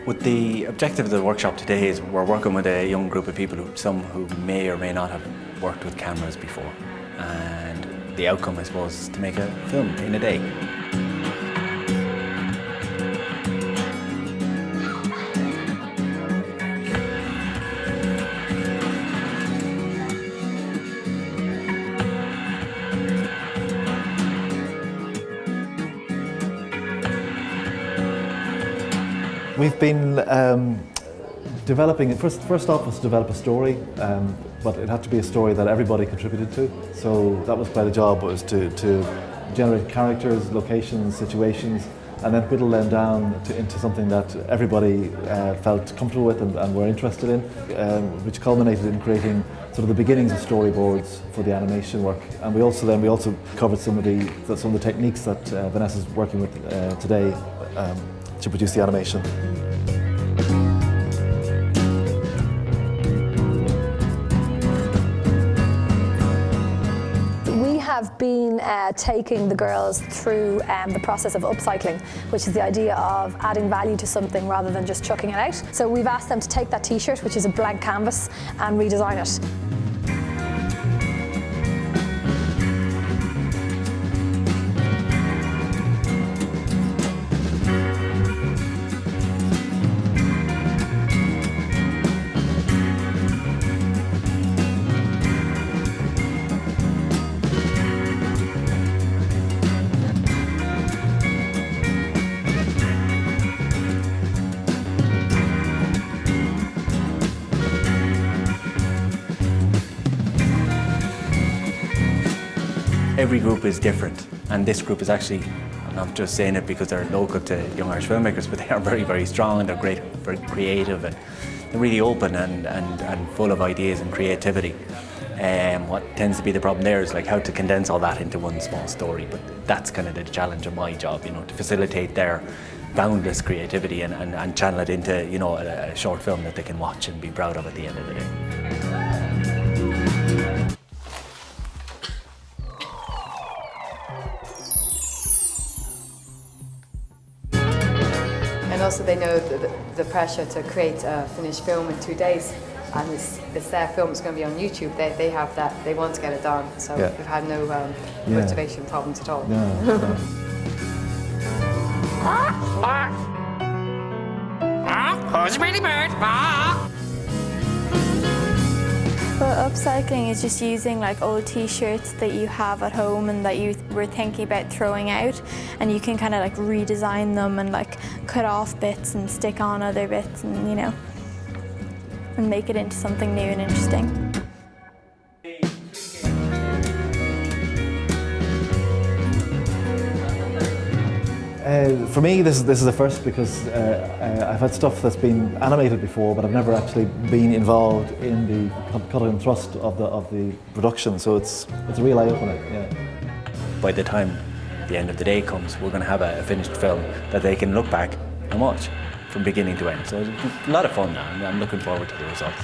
With the objective of the workshop today is we're working with a young group of people, some who may or may not have worked with cameras before. And the outcome, I suppose, is to make a film in a day. We've been developing, first off was to develop a story, but it had to be a story that everybody contributed to. So that was quite a job, was to generate characters, locations, situations, and then whittle them down into something that everybody felt comfortable with and were interested in, which culminated in creating sort of the beginnings of storyboards for the animation work. And we also covered some of the techniques that Vanessa's working with today to produce the animation. We have been taking the girls through the process of upcycling, which is the idea of adding value to something rather than just chucking it out. So we've asked them to take that t-shirt, which is a blank canvas, and redesign it. Every group is different, and this group is actually, I'm not just saying it because they're local to young Irish filmmakers, but they are very, very strong, and they're great, very creative, and they're really open and full of ideas and creativity. What tends to be the problem there is like how to condense all that into one small story, but that's kind of the challenge of my job, you know, to facilitate their boundless creativity and channel it into, you know, a short film that they can watch and be proud of at the end of the day. And also they know the pressure to create a finished film in 2 days, and it's their film, it's going to be on YouTube. They have that, they want to get it done, so yeah. we've had no motivation problems at all. No. Who's a pretty bird? Well, upcycling is just using like old t-shirts that you have at home and that you were thinking about throwing out, and you can kind of like redesign them and like cut off bits and stick on other bits, and you know, and make it into something new and interesting. For me, this is a first because I've had stuff that's been animated before, but I've never actually been involved in the cut and thrust of the production. So it's a real eye-opener. Yeah. By the time the end of the day comes, we're going to have a finished film that they can look back and watch from beginning to end. So it's a lot of fun now, and I'm looking forward to the results.